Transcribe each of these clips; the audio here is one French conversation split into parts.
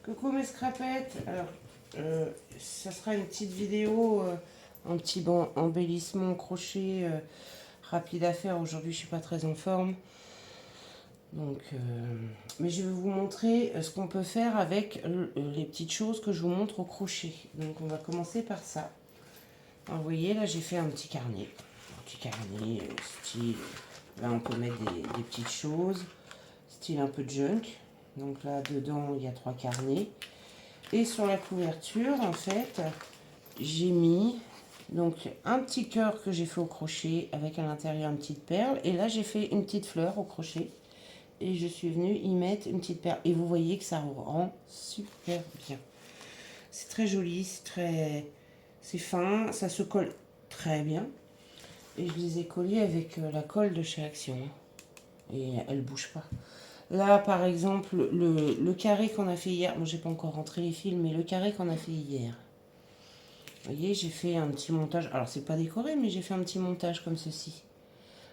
Coucou mes scrapettes. Alors, ça sera une petite vidéo, un petit embellissement crochet rapide à faire. Aujourd'hui, je suis pas très en forme. Donc, mais je vais vous montrer ce qu'on peut faire avec les petites choses que je vous montre au crochet. Donc, on va commencer par ça. Alors, vous voyez, là, j'ai fait un petit carnet. Un petit carnet style... Là, on peut mettre des petites choses, style un peu junk. Donc là, dedans, il y a 3 carnets. Et sur la couverture, en fait, j'ai mis donc un petit cœur que j'ai fait au crochet avec à l'intérieur une petite perle. Et là, j'ai fait une petite fleur au crochet. Et je suis venue y mettre une petite perle. Et vous voyez que ça rend super bien. C'est très joli, c'est fin, ça se colle très bien. Et je les ai collés avec la colle de chez Action. Et elle bouge pas. Là, par exemple, le carré qu'on a fait hier, moi j'ai pas encore rentré les fils, mais le carré qu'on a fait hier. Vous voyez, j'ai fait un petit montage. Alors, c'est pas décoré, mais j'ai fait un petit montage comme ceci.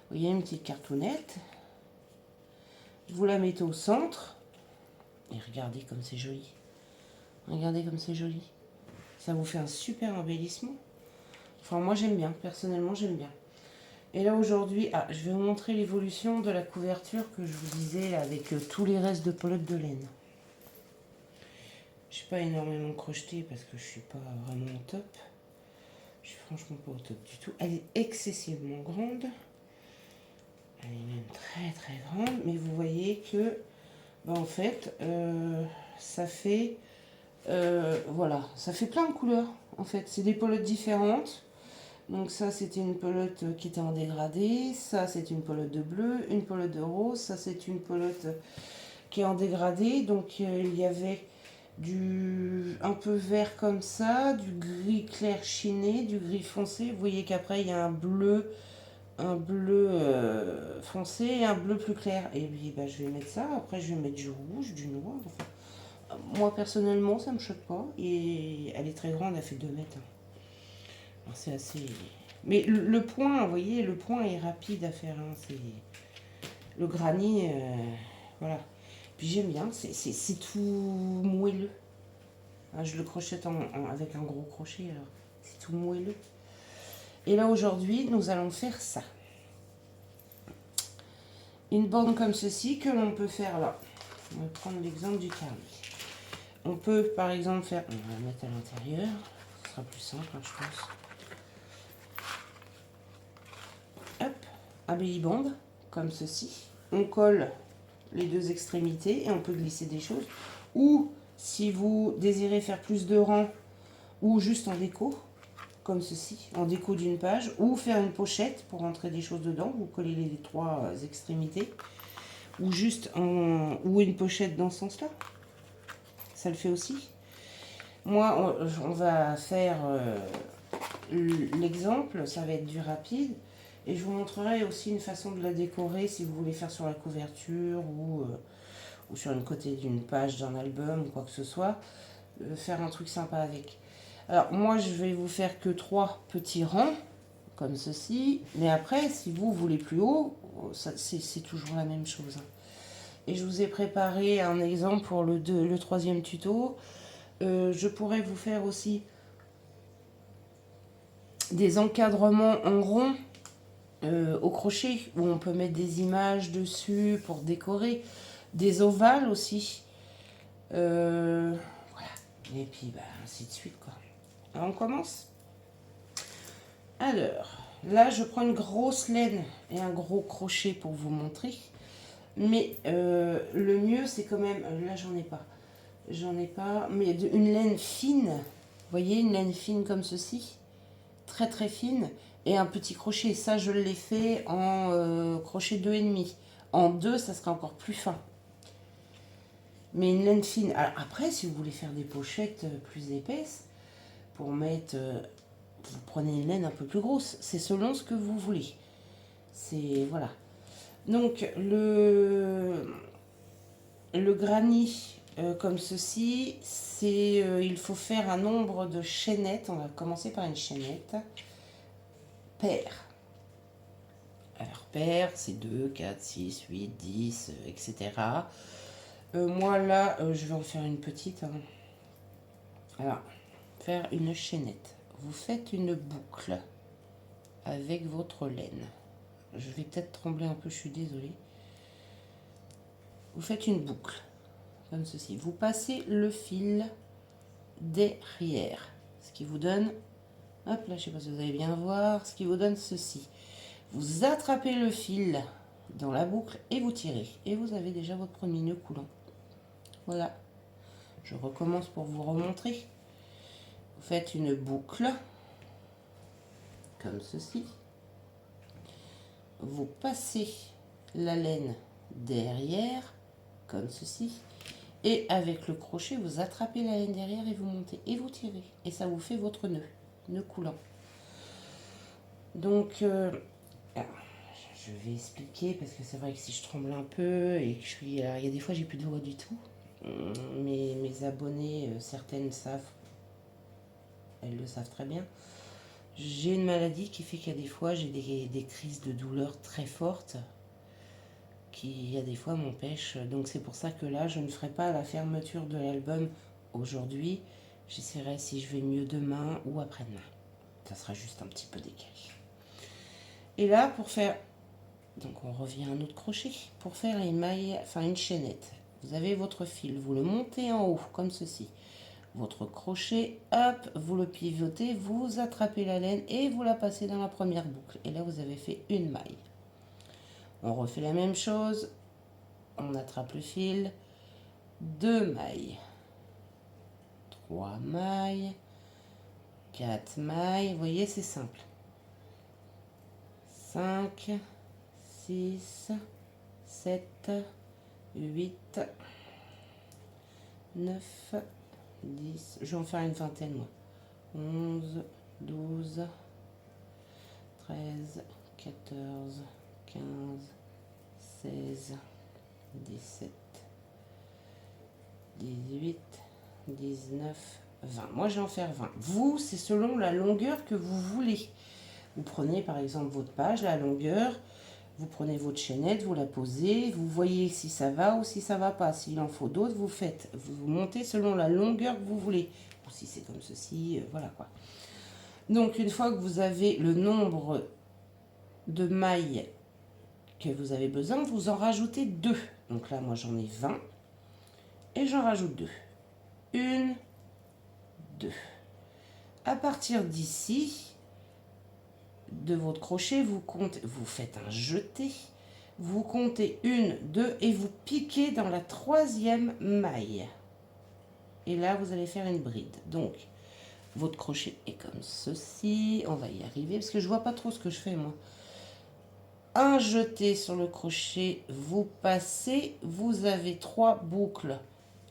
Vous voyez, une petite cartonnette. Vous la mettez au centre. Et regardez comme c'est joli. Regardez comme c'est joli. Ça vous fait un super embellissement. Enfin, moi j'aime bien. Personnellement, j'aime bien. Et là, aujourd'hui, je vais vous montrer l'évolution de la couverture que je vous disais avec tous les restes de pelote de laine. Je suis pas énormément crochetée parce que je suis pas vraiment au top. Je suis franchement pas au top du tout. Elle est excessivement grande. Elle est même très très grande. Mais vous voyez que, en fait, ça fait, voilà, ça fait plein de couleurs. En fait, c'est des pelotes différentes. Donc ça, c'était une pelote qui était en dégradé. Ça, c'est une pelote de bleu, une pelote de rose. Ça, c'est une pelote qui est en dégradé. Donc il y avait un peu vert comme ça, du gris clair chiné, du gris foncé. Vous voyez qu'après il y a un bleu foncé et un bleu plus clair. Et puis bah, je vais mettre ça. Après je vais mettre du rouge, du noir. Enfin, moi personnellement ça me choque pas. Et elle est très grande, elle fait 2 mètres. Alors, c'est assez. Mais le point, vous voyez, le point est rapide à faire. Hein. C'est le granit, voilà. Puis j'aime bien, c'est tout moelleux. Ah, je le crochette avec un gros crochet, alors c'est tout moelleux. Et là aujourd'hui, nous allons faire ça. Une bande comme ceci que l'on peut faire là. On va prendre l'exemple du carnet. On peut par exemple faire, on va la mettre à l'intérieur, ce sera plus simple hein, je pense. Hop, un belly band comme ceci. On colle les 2 extrémités et on peut glisser des choses. Ou si vous désirez faire plus de rangs ou juste en déco, comme ceci, en déco d'une page, ou faire une pochette pour rentrer des choses dedans, vous collez les 3 extrémités, ou juste ou une pochette dans ce sens-là, ça le fait aussi. Moi, on va faire l'exemple, ça va être du rapide, et je vous montrerai aussi une façon de la décorer si vous voulez faire sur la couverture ou sur une côté d'une page d'un album ou quoi que ce soit, faire un truc sympa avec. Alors moi je vais vous faire que 3 petits rangs comme ceci, mais après si vous voulez plus haut, c'est toujours la même chose. Et je vous ai préparé un exemple pour le 3e tuto. Je pourrais vous faire aussi des encadrements en rond au crochet où on peut mettre des images dessus pour décorer, des ovales aussi. Voilà. Et puis bah, ainsi de suite quoi. Alors on commence. Alors, là je prends une grosse laine et un gros crochet pour vous montrer. Mais le mieux c'est quand même, là j'en ai pas. J'en ai pas, mais une laine fine. Vous voyez, une laine fine comme ceci. Très très fine. Et un petit crochet. Ça je l'ai fait en crochet 2,5. En 2 ça sera encore plus fin. Mais une laine fine. Alors après, si vous voulez faire des pochettes plus épaisses, pour mettre, vous prenez une laine un peu plus grosse. C'est selon ce que vous voulez. C'est, voilà. Donc, le granit, comme ceci, il faut faire un nombre de chaînettes. On va commencer par une chaînette. Paire. Alors, paire, c'est 2, 4, 6, 8, 10, etc. Moi là, je vais en faire une petite. Hein. Alors, faire une chaînette. Vous faites une boucle avec votre laine. Je vais peut-être trembler un peu, je suis désolée. Vous faites une boucle, comme ceci. Vous passez le fil derrière, ce qui vous donne, hop là, je ne sais pas si vous allez bien voir, ce qui vous donne ceci. Vous attrapez le fil dans la boucle et vous tirez. Et vous avez déjà votre premier nœud coulant. Voilà. Je recommence pour vous remontrer. Vous faites une boucle, comme ceci. Vous passez la laine derrière, comme ceci. Et avec le crochet, vous attrapez la laine derrière et vous montez. Et vous tirez. Et ça vous fait votre nœud coulant. Donc, alors, je vais expliquer parce que c'est vrai que si je tremble un peu et que je suis... Alors, il y a des fois, j'ai plus de voix du tout. Mes abonnés, certaines savent. Elles le savent très bien. J'ai une maladie qui fait qu'il y a des fois, j'ai des crises de douleur très fortes qui, il y a des fois, m'empêchent. Donc, c'est pour ça que là, je ne ferai pas la fermeture de l'album aujourd'hui. J'essaierai si je vais mieux demain ou après-demain. Ça sera juste un petit peu décalé. Et là, pour faire... Donc, on revient à notre crochet. Pour faire les mailles, enfin une chaînette, vous avez votre fil. Vous le montez en haut, comme ceci. Votre crochet, hop, vous le pivotez, vous attrapez la laine et vous la passez dans la première boucle. Et là, vous avez fait une maille. On refait la même chose. On attrape le fil. 2 mailles. 3 mailles. 4 mailles. Vous voyez, c'est simple. 5, 6, 7, 8, 9, 10. Je vais en faire une vingtaine, moi. 11, 12, 13, 14, 15, 16, 17, 18, 19, 20. Moi, je vais en faire 20. Vous, c'est selon la longueur que vous voulez. Vous prenez, par exemple, votre page, la longueur. Vous prenez votre chaînette, vous la posez. Vous voyez si ça va ou si ça va pas. S'il en faut d'autres, vous faites. Vous montez selon la longueur que vous voulez. Ou si c'est comme ceci, voilà quoi. Donc, une fois que vous avez le nombre de mailles que vous avez besoin, vous en rajoutez 2. Donc là, moi, j'en ai 20. Et j'en rajoute 2. 1, 2. À partir d'ici, de votre crochet, vous comptez, vous faites un jeté. Vous comptez 1, 2 et vous piquez dans la 3e maille. Et là, vous allez faire une bride. Donc, votre crochet est comme ceci. On va y arriver parce que je vois pas trop ce que je fais, moi. Un jeté sur le crochet, vous passez, vous avez 3 boucles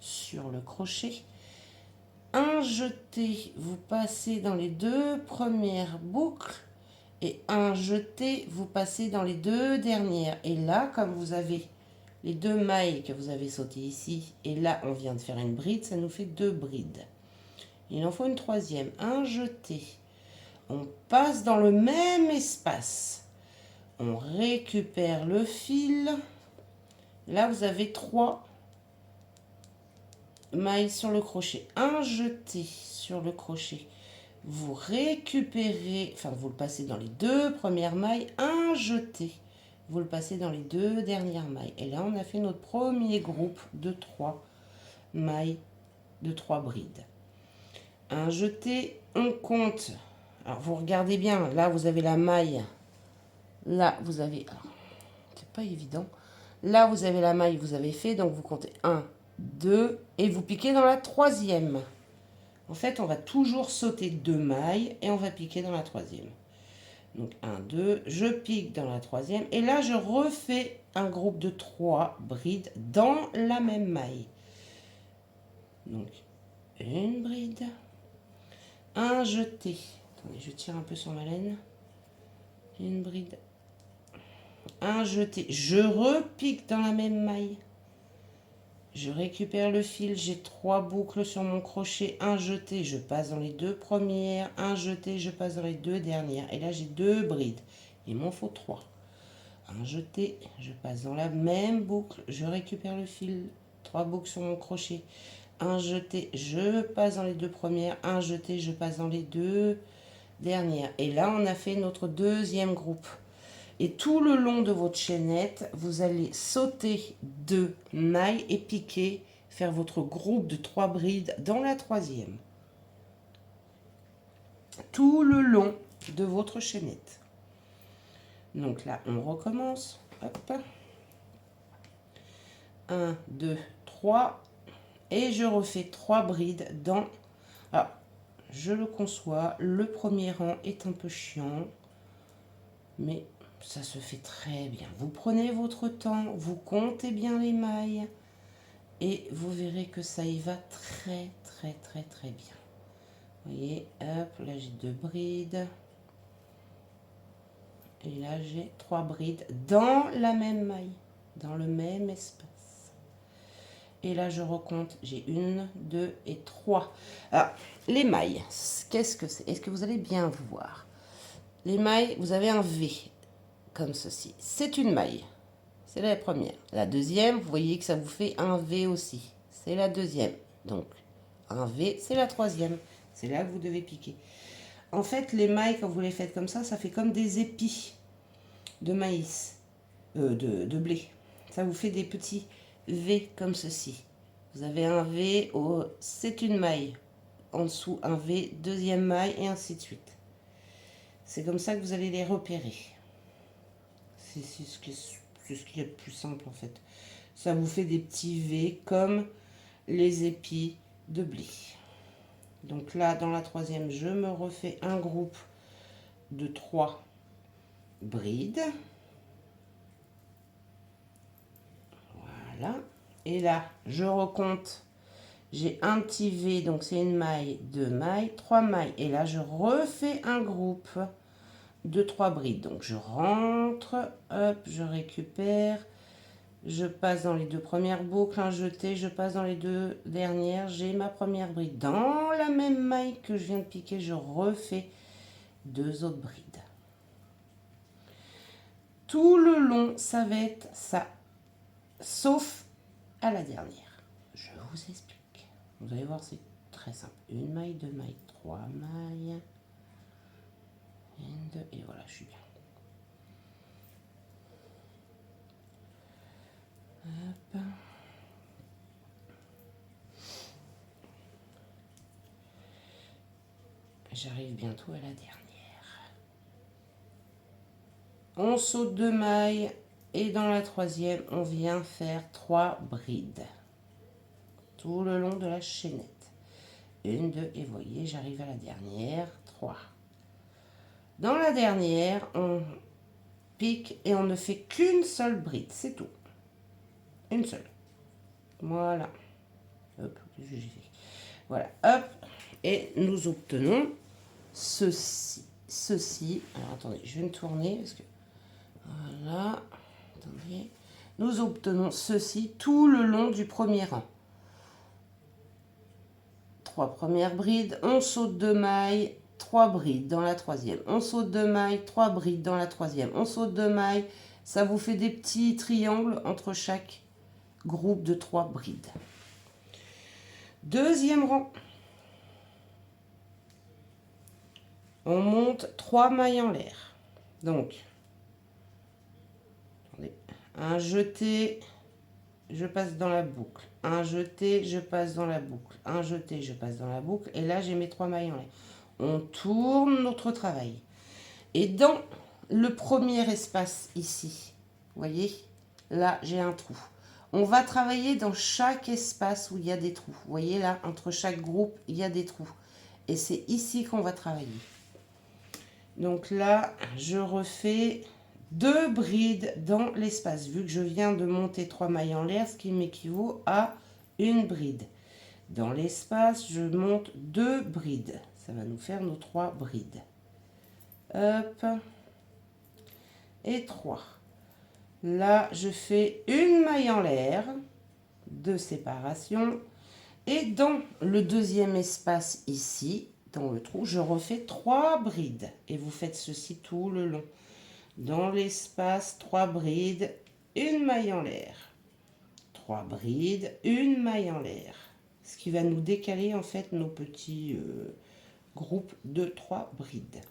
sur le crochet. Un jeté, vous passez dans les 2 premières boucles et un jeté, vous passez dans les 2 dernières. Et là, comme vous avez les 2 mailles que vous avez sautées ici et là, on vient de faire une bride, ça nous fait 2 brides. Il en faut une 3e, un jeté. On passe dans le même espace. On récupère le fil. Là, vous avez 3 mailles sur le crochet. Un jeté sur le crochet. Vous récupérez, enfin, vous le passez dans les 2 premières mailles. Un jeté. Vous le passez dans les 2 dernières mailles. Et là, on a fait notre premier groupe de 3 mailles, de 3 brides. Un jeté, on compte. Alors, vous regardez bien. Là, vous avez la maille. Là, vous avez... C'est pas évident. Là, vous avez la maille, vous avez fait. Donc, vous comptez 1, 2 et vous piquez dans la 3e. En fait, on va toujours sauter 2 mailles et on va piquer dans la 3e. Donc, 1, 2, je pique dans la 3e. Et là, je refais un groupe de 3 brides dans la même maille. Donc, une bride. Un jeté. Attendez, je tire un peu sur ma laine. Une bride. Un jeté, je repique dans la même maille, je récupère le fil, j'ai 3 boucles sur mon crochet, un jeté, je passe dans les 2 premières, un jeté, je passe dans les 2 dernières, et là j'ai 2 brides, il m'en faut 3. Un jeté, je passe dans la même boucle, je récupère le fil, 3 boucles sur mon crochet, un jeté, je passe dans les 2 premières, un jeté, je passe dans les 2 dernières. Et là, on a fait notre deuxième groupe. Et tout le long de votre chaînette, vous allez sauter 2 mailles et piquer, faire votre groupe de 3 brides dans la troisième. Tout le long de votre chaînette. Donc là, on recommence. Hop. 1, 2, 3. Et je refais 3 brides dans... Alors, je le conçois, le premier rang est un peu chiant, mais ça se fait très bien. Vous prenez votre temps, vous comptez bien les mailles et vous verrez que ça y va très bien. Vous voyez, hop, là j'ai 2 brides. Et là j'ai 3 brides dans la même maille, dans le même espace. Et là, je recompte. J'ai 1, 2 et 3. Alors, les mailles, qu'est-ce que c'est? Est-ce que vous allez bien voir? Les mailles, vous avez un V, comme ceci. C'est une maille. C'est la première. La deuxième, vous voyez que ça vous fait un V aussi. C'est la deuxième. Donc, un V, c'est la troisième. C'est là que vous devez piquer. En fait, les mailles, quand vous les faites comme ça fait comme des épis de maïs, de blé. Ça vous fait des petits V comme ceci. Vous avez un V, c'est une maille. En dessous, un V, deuxième maille, et ainsi de suite. C'est comme ça que vous allez les repérer. C'est ce qui est le plus simple en fait. Ça vous fait des petits V comme les épis de blé. Donc là, dans la troisième, je me refais un groupe de 3 brides. Voilà. Et là, je recompte. J'ai un petit V, donc c'est une maille, 2 mailles, 3 mailles. Et là, je refais un groupe de 3 brides. Donc, je rentre, hop, je récupère. Je passe dans les 2 premières boucles, un jeté, je passe dans les 2 dernières. J'ai ma première bride. Dans la même maille que je viens de piquer, je refais 2 autres brides. Tout le long, ça va être ça. Sauf à la dernière. Je vous explique. Vous allez voir, c'est très simple. Une maille, 2 mailles, 3 mailles. 1, 2, et voilà, je suis bien. Hop. J'arrive bientôt à la dernière. On saute 2 mailles et dans la troisième, on vient faire 3 brides. Tout le long de la chaînette. 1, 2, et voyez, j'arrive à la dernière, 3. Dans la dernière, on pique et on ne fait qu'une seule bride, c'est tout. Une seule. Voilà. Hop, qu'est-ce que j'ai fait? Voilà, hop. Et nous obtenons ceci. Ceci. Alors, attendez, je vais me tourner parce que... Voilà. Attendez. Nous obtenons ceci tout le long du premier rang. 3 premières brides, on saute 2 mailles, 3 brides dans la troisième. On saute 2 mailles, 3 brides dans la troisième. On saute 2 mailles. Ça vous fait des petits triangles entre chaque groupe de 3 brides. Deuxième rang. On monte 3 mailles en l'air. Donc, attendez, un jeté, je passe dans la boucle. Un jeté, je passe dans la boucle. Un jeté, je passe dans la boucle. Et là, j'ai mes 3 mailles en l'air. On tourne notre travail. Et dans le premier espace ici, vous voyez, là, j'ai un trou. On va travailler dans chaque espace où il y a des trous. Vous voyez là, entre chaque groupe, il y a des trous. Et c'est ici qu'on va travailler. Donc là, je refais 2 brides dans l'espace. Vu que je viens de monter 3 mailles en l'air, ce qui m'équivaut à une bride. Dans l'espace, je monte 2 brides. Ça va nous faire nos 3 brides. Hop. Et 3. Là, je fais une maille en l'air de séparation. Et dans le deuxième espace ici, dans le trou, je refais 3 brides. Et vous faites ceci tout le long. Dans l'espace, 3 brides, une maille en l'air. 3 brides, une maille en l'air. Ce qui va nous décaler en fait nos petits groupes de 3 brides.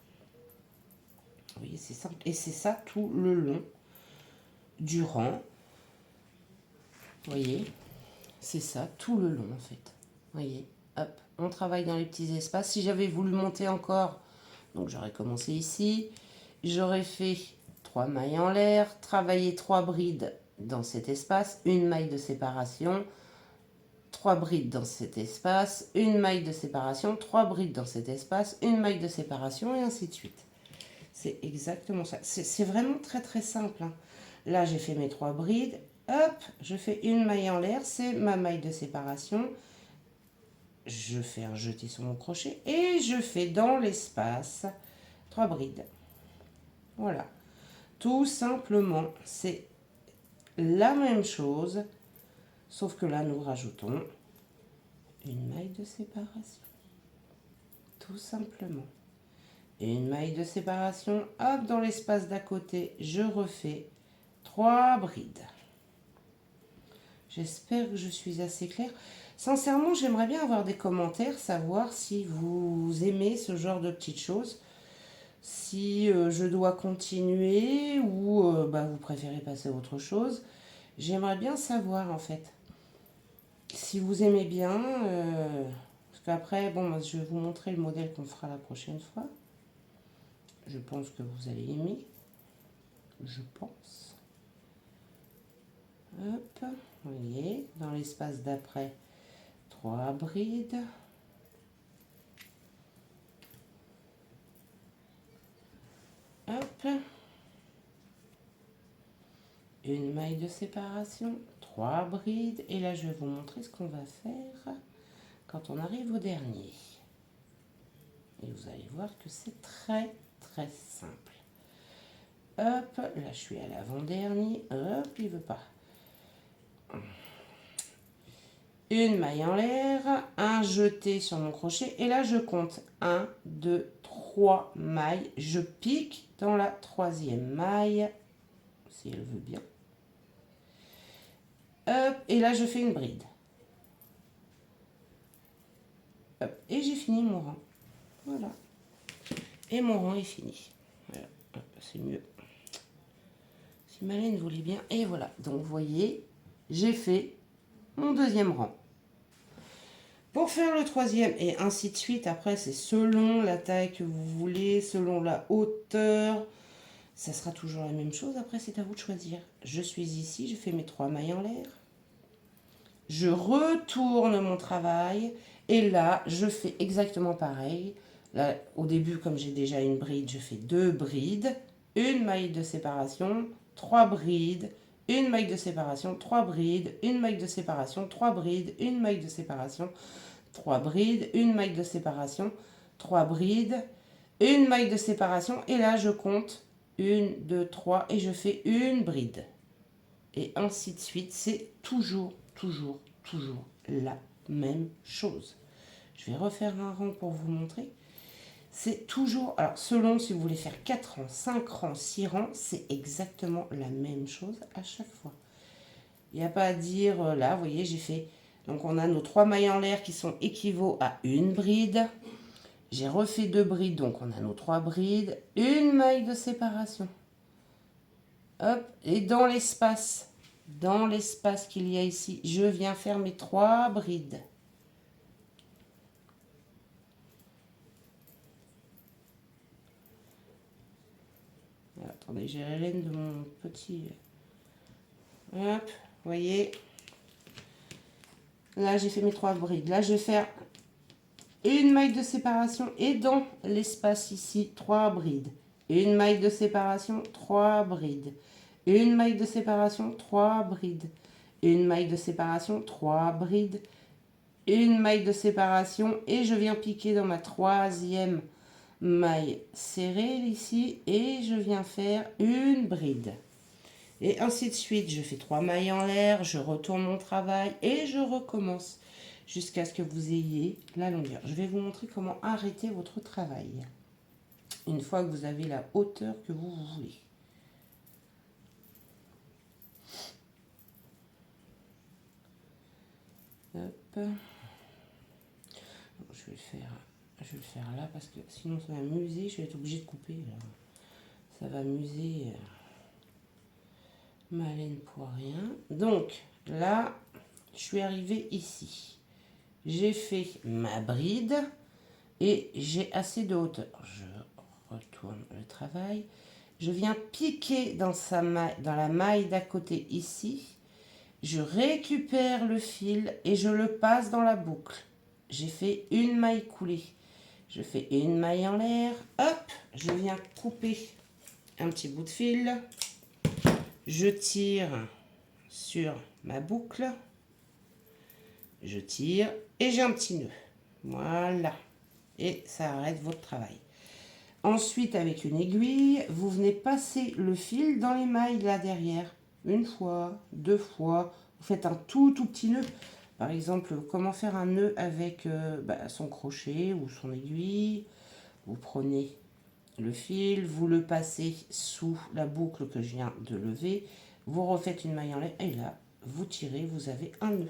Vous voyez, c'est simple. Et c'est ça tout le long du rang. Vous voyez, c'est ça tout le long en fait. Vous voyez, hop, on travaille dans les petits espaces. Si j'avais voulu monter encore, donc j'aurais commencé ici. J'aurais fait 3 mailles en l'air, travailler 3 brides dans cet espace, une maille de séparation, 3 brides dans cet espace, une maille de séparation, 3 brides dans cet espace, une maille de séparation et ainsi de suite. C'est exactement ça. C'est vraiment très très simple. Hein. Là, j'ai fait mes 3 brides. Hop, je fais une maille en l'air, c'est ma maille de séparation. Je fais un jeté sur mon crochet et je fais dans l'espace 3 brides. Voilà. Tout simplement, c'est la même chose, sauf que là, nous rajoutons une maille de séparation. Tout simplement. Et une maille de séparation, hop, dans l'espace d'à côté, je refais 3 brides. J'espère que je suis assez claire. Sincèrement, j'aimerais bien avoir des commentaires, savoir si vous aimez ce genre de petites choses. Si je dois continuer ou vous préférez passer à autre chose. J'aimerais bien savoir en fait. Si vous aimez bien, parce qu'après, bon, je vais vous montrer le modèle qu'on fera la prochaine fois. Je pense que vous allez aimer. Je pense. Hop, vous voyez, dans l'espace d'après, 3 brides. Hop. Une maille de séparation, 3 brides. Et là, je vais vous montrer ce qu'on va faire quand on arrive au dernier. Et vous allez voir que c'est très, très simple. Hop, là, je suis à l'avant-dernier. Hop, il veut pas. Une maille en l'air, un jeté sur mon crochet. Et là, je compte 1, 2, 3 mailles. Je pique dans la 3e maille, si elle veut bien. Hop, et là, je fais une bride. Hop, et j'ai fini mon rang. Voilà. Et mon rang est fini. Voilà, c'est mieux. Si Malène voulait bien. Et voilà. Donc, vous voyez, j'ai fait mon 2e rang. Pour faire le 3e et ainsi de suite, après, c'est selon la taille que vous voulez, selon la hauteur. Ça sera toujours la même chose. Après, c'est à vous de choisir. Je suis ici, je fais mes 3 mailles en l'air. Je retourne mon travail. Et là, je fais exactement pareil. Là, au début, comme j'ai déjà une bride, je fais 2 brides, une maille de séparation, 3 brides, une maille de séparation, 3 brides, une maille de séparation, 3 brides, une maille de séparation, 3 brides, une maille de séparation, 3 brides, une maille de séparation. Et là, je compte 1, 2, 3 et je fais une bride. Et ainsi de suite, c'est toujours la même chose. Je vais refaire un rang pour vous montrer. C'est toujours, alors selon si vous voulez faire 4 rangs, 5 rangs, 6 rangs, c'est exactement la même chose à chaque fois. Il n'y a pas à dire, là, vous voyez, j'ai fait, donc on a nos 3 mailles en l'air qui sont équivaut à une bride. J'ai refait 2 brides, donc on a nos 3 brides, une maille de séparation. Hop, et dans l'espace qu'il y a ici, je viens faire mes 3 brides. Attendez, j'ai la laine de mon petit... Hop, vous voyez. Là, j'ai fait mes 3 brides. Là, je vais faire une maille de séparation et dans l'espace ici, 3 brides. Une maille de séparation, 3 brides. Une maille de séparation, 3 brides. Une maille de séparation, 3 brides. Une maille de séparation et je viens piquer dans ma 3e maille serrée ici et je viens faire une bride. Et ainsi de suite, je fais 3 mailles en l'air, je retourne mon travail et je recommence jusqu'à ce que vous ayez la longueur. Je vais vous montrer comment arrêter votre travail une fois que vous avez la hauteur que vous voulez. Hop. Je vais le faire là parce que sinon ça va m'user. Je vais être obligée de couper. Là. Ça va m'user ma laine pour rien. Donc là, je suis arrivée ici. J'ai fait ma bride et j'ai assez de hauteur. Je retourne le travail. Je viens piquer dans la maille d'à côté ici. Je récupère le fil et je le passe dans la boucle. J'ai fait une maille coulée. Je fais une maille en l'air. Hop, je viens couper un petit bout de fil. Je tire sur ma boucle. Je tire et j'ai un petit nœud. Voilà. Et ça arrête votre travail. Ensuite, avec une aiguille, vous venez passer le fil dans les mailles là derrière. Une fois, deux fois. Vous faites un tout petit nœud. Par exemple, comment faire un nœud avec son crochet ou son aiguille. Vous prenez le fil, vous le passez sous la boucle que je viens de lever. Vous refaites une maille en l'air et là, vous tirez, vous avez un nœud.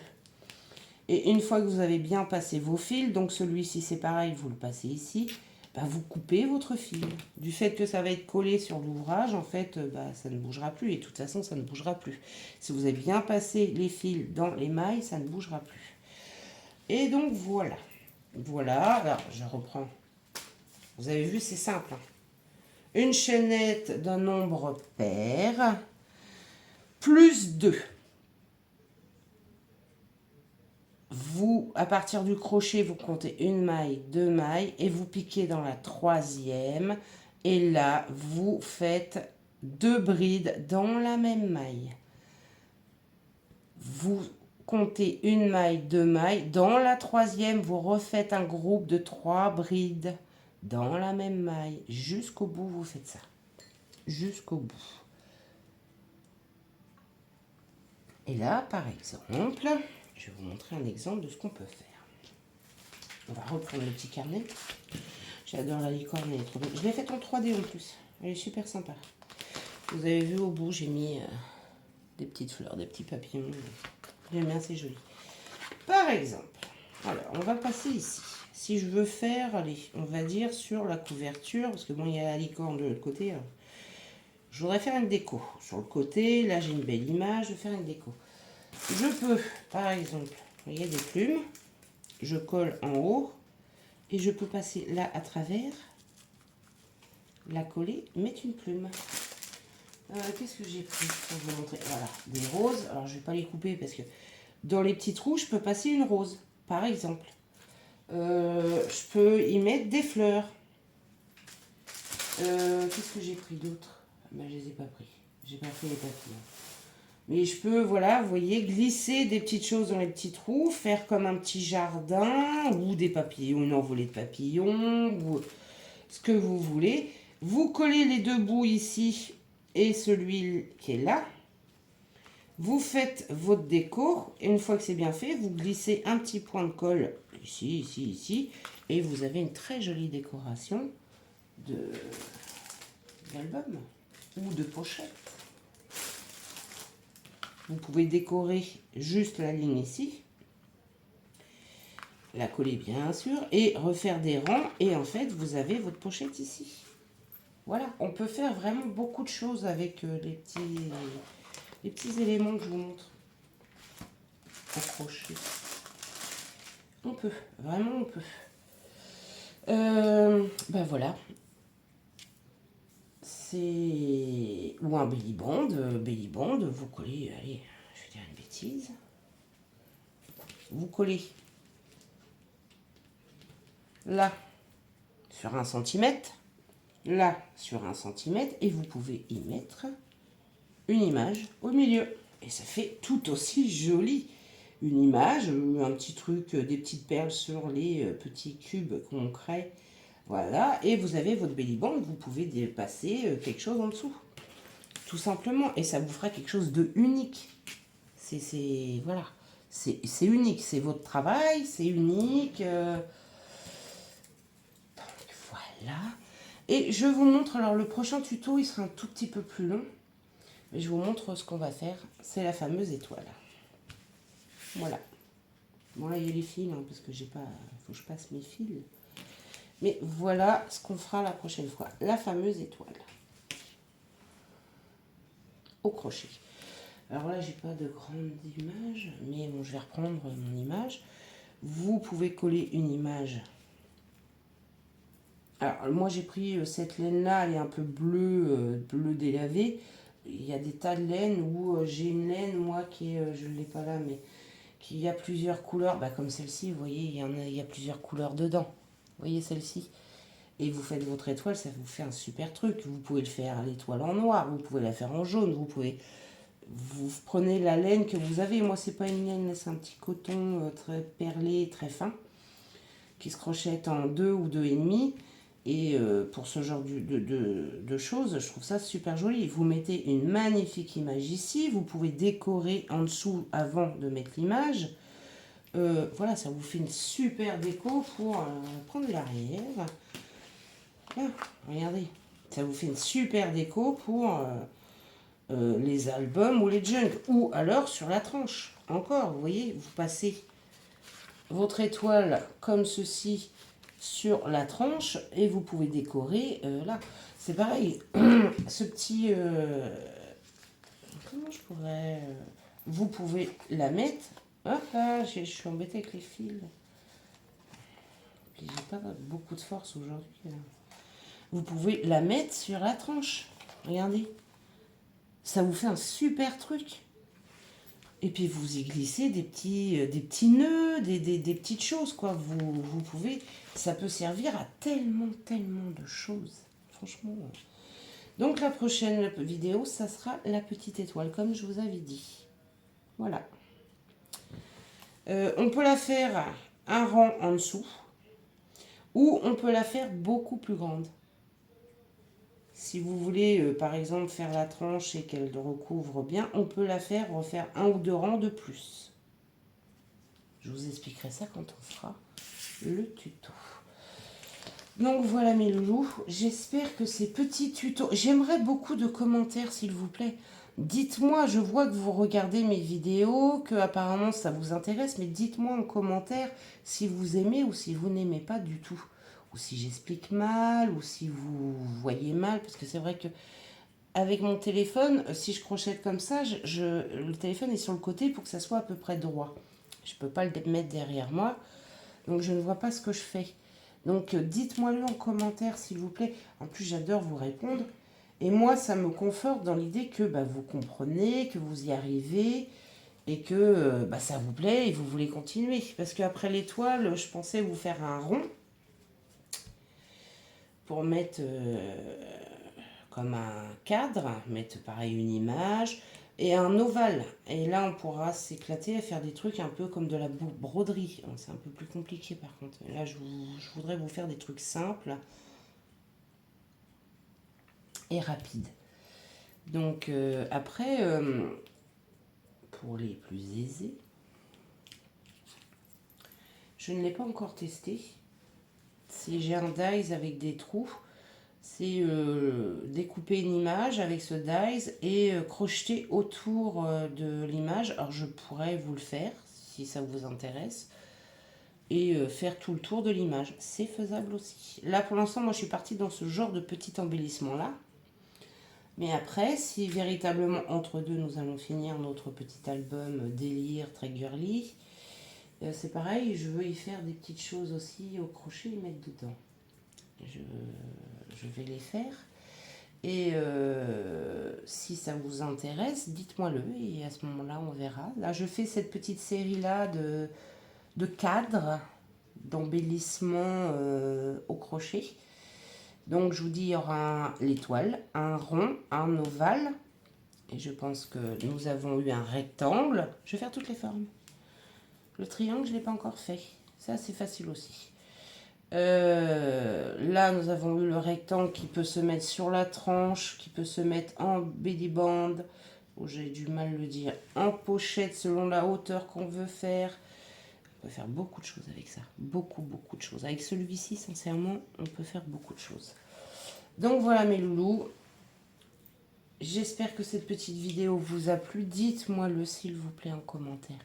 Et une fois que vous avez bien passé vos fils, donc celui-ci c'est pareil, vous le passez ici, vous coupez votre fil. Du fait que ça va être collé sur l'ouvrage, en fait, ça ne bougera plus. Et de toute façon, ça ne bougera plus. Si vous avez bien passé les fils dans les mailles, ça ne bougera plus. Et donc voilà. Voilà, alors je reprends. Vous avez vu, c'est simple. Une chaînette d'un nombre pair, plus 2. Vous, à partir du crochet, vous comptez une maille, deux mailles et vous piquez dans la troisième. Et là, vous faites deux brides dans la même maille. Vous comptez une maille, deux mailles. Dans la troisième, vous refaites un groupe de 3 brides dans la même maille. Jusqu'au bout, vous faites ça. Jusqu'au bout. Et là, par exemple, je vais vous montrer un exemple de ce qu'on peut faire. On va reprendre le petit carnet. J'adore la licorne, elle est trop belle. Je l'ai faite en 3D en plus. Elle est super sympa. Vous avez vu au bout, j'ai mis des petites fleurs, des petits papillons. J'aime bien, c'est joli. Par exemple, alors on va passer ici. Si je veux faire, allez, on va dire sur la couverture, parce que bon, il y a la licorne de l'autre côté. Hein. Je voudrais faire une déco. Sur le côté, là j'ai une belle image, je vais faire une déco. Je peux, par exemple, vous voyez des plumes, je colle en haut et je peux passer là à travers, la coller, mettre une plume. Qu'est-ce que j'ai pris pour vous montrer? Voilà, des roses. Alors je vais pas les couper parce que dans les petits trous, je peux passer une rose, par exemple. Je peux y mettre des fleurs. Qu'est-ce que j'ai pris d'autre? Je les ai pas pris. J'ai pas pris les papillons. Mais je peux, voilà, vous voyez, glisser des petites choses dans les petits trous, faire comme un petit jardin, ou des papillons, une envolée de papillons, ou ce que vous voulez. Vous collez les deux bouts ici et celui qui est là. Vous faites votre déco, et une fois que c'est bien fait, vous glissez un petit point de colle ici, ici, ici, et vous avez une très jolie décoration d'album ou de pochette. Vous pouvez décorer juste la ligne ici, la coller bien sûr, et refaire des rangs, et en fait vous avez votre pochette ici. Voilà, on peut faire vraiment beaucoup de choses avec les petits éléments que je vous montre au crochet. On peut, vraiment on peut. Voilà. C'est... Ou un belly band, vous collez, allez, je vais dire une bêtise. Vous collez là sur 1 cm, là sur 1 cm, et vous pouvez y mettre une image au milieu. Et ça fait tout aussi joli. Une image, un petit truc, des petites perles sur les petits cubes qu'on crée. Voilà, et vous avez votre belly band, vous pouvez passer quelque chose en dessous. Tout simplement, et ça vous fera quelque chose de unique. Voilà, c'est unique, c'est votre travail, c'est unique. Donc voilà. Et je vous montre, alors le prochain tuto, il sera un tout petit peu plus long. Je vous montre ce qu'on va faire. C'est la fameuse étoile. Voilà. Bon là il y a les fils, hein, parce que j'ai pas... faut que je passe mes fils. Mais voilà ce qu'on fera la prochaine fois. La fameuse étoile. Au crochet. Alors là, j'ai pas de grande image, mais bon, je vais reprendre mon image. Vous pouvez coller une image. Alors moi j'ai pris cette laine là, elle est un peu bleue, bleu délavé. Il y a des tas de laine où j'ai une laine moi qui est, je ne l'ai pas là, mais qui a plusieurs couleurs, bah, comme celle-ci, vous voyez, il y a plusieurs couleurs dedans. Vous voyez celle-ci. Et vous faites votre étoile, ça vous fait un super truc. Vous pouvez le faire l'étoile en noir, vous pouvez la faire en jaune, vous prenez la laine que vous avez. Moi c'est pas une laine, c'est un petit coton très perlé, très fin, qui se crochette en 2 ou 2,5. Et pour ce genre de choses, je trouve ça super joli. Vous mettez une magnifique image ici. Vous pouvez décorer en dessous avant de mettre l'image. Voilà, ça vous fait une super déco pour prendre l'arrière. Là, regardez. Ça vous fait une super déco pour les albums ou les junk. Ou alors sur la tranche. Encore, vous voyez, vous passez votre étoile comme ceci sur la tranche et vous pouvez décorer là. C'est pareil, ce petit... comment je pourrais... vous pouvez la mettre... Hop là, je suis embêtée avec les fils. J'ai pas beaucoup de force aujourd'hui. Vous pouvez la mettre sur la tranche. Regardez. Ça vous fait un super truc. Et puis vous y glissez des petits nœuds, des petites choses, quoi. Vous pouvez, ça peut servir à tellement de choses. Franchement. Donc la prochaine vidéo, ça sera la petite étoile, comme je vous avais dit. Voilà. On peut la faire un rang en dessous, ou on peut la faire beaucoup plus grande. Si vous voulez, par exemple, faire la tranche et qu'elle recouvre bien, on peut la faire, refaire un ou deux rangs de plus. Je vous expliquerai ça quand on fera le tuto. Donc voilà mes loulous, j'espère que ces petits tutos... J'aimerais beaucoup de commentaires s'il vous plaît. Dites-moi, je vois que vous regardez mes vidéos, que apparemment ça vous intéresse, mais dites-moi en commentaire si vous aimez ou si vous n'aimez pas du tout. Ou si j'explique mal, ou si vous voyez mal, parce que c'est vrai que avec mon téléphone, si je crochette comme ça, le téléphone est sur le côté pour que ça soit à peu près droit. Je ne peux pas le mettre derrière moi, donc je ne vois pas ce que je fais. Donc dites-moi-le en commentaire s'il vous plaît. En plus j'adore vous répondre. Et moi ça me conforte dans l'idée que bah, vous comprenez, que vous y arrivez et que ça vous plaît et vous voulez continuer. Parce qu'après l'étoile, je pensais vous faire un rond pour mettre comme un cadre, mettre pareil une image et un ovale. Et là on pourra s'éclater à faire des trucs un peu comme de la broderie. C'est un peu plus compliqué par contre. Là je voudrais vous faire des trucs simples et rapides. Donc après, pour les plus aisés, je ne l'ai pas encore testé. Si j'ai un dies avec des trous, c'est découper une image avec ce dies et crocheter autour de l'image. Alors je pourrais vous le faire si ça vous intéresse et faire tout le tour de l'image. C'est faisable aussi. Là pour l'instant, moi je suis partie dans ce genre de petit embellissement là. Mais après, si véritablement entre deux nous allons finir notre petit album délire très girly, c'est pareil, je veux y faire des petites choses aussi au crochet et mettre dedans. Je vais les faire. Et si ça vous intéresse, dites-moi-le et à ce moment-là, on verra. Là, je fais cette petite série-là de cadres, d'embellissement au crochet. Donc, je vous dis, il y aura l'étoile, un rond, un ovale. Et je pense que nous avons eu un rectangle. Je vais faire toutes les formes. Le triangle, je ne l'ai pas encore fait. Ça, c'est facile aussi. Là, nous avons eu le rectangle qui peut se mettre sur la tranche, qui peut se mettre en belly band. Oh, j'ai du mal à le dire. En pochette, selon la hauteur qu'on veut faire. On peut faire beaucoup de choses avec ça. Beaucoup de choses. Avec celui-ci, sincèrement, on peut faire beaucoup de choses. Donc voilà mes loulous. J'espère que cette petite vidéo vous a plu. Dites-moi le s'il vous plaît en commentaire.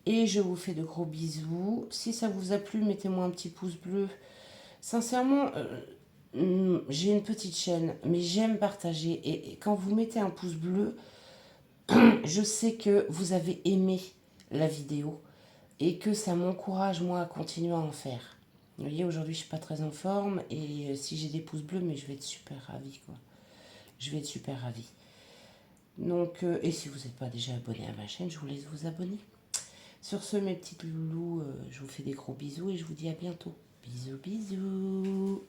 Et je vous fais de gros bisous. Si ça vous a plu, mettez-moi un petit pouce bleu. Sincèrement, j'ai une petite chaîne, mais j'aime partager. Et quand vous mettez un pouce bleu, je sais que vous avez aimé la vidéo et que ça m'encourage moi à continuer à en faire. Vous voyez, aujourd'hui je suis pas très en forme et si j'ai des pouces bleus, mais je vais être super ravie quoi. Je vais être super ravie. Donc, et si vous n'êtes pas déjà abonné à ma chaîne, je vous laisse vous abonner. Sur ce, mes petites loulous, je vous fais des gros bisous et je vous dis à bientôt. Bisous, bisous.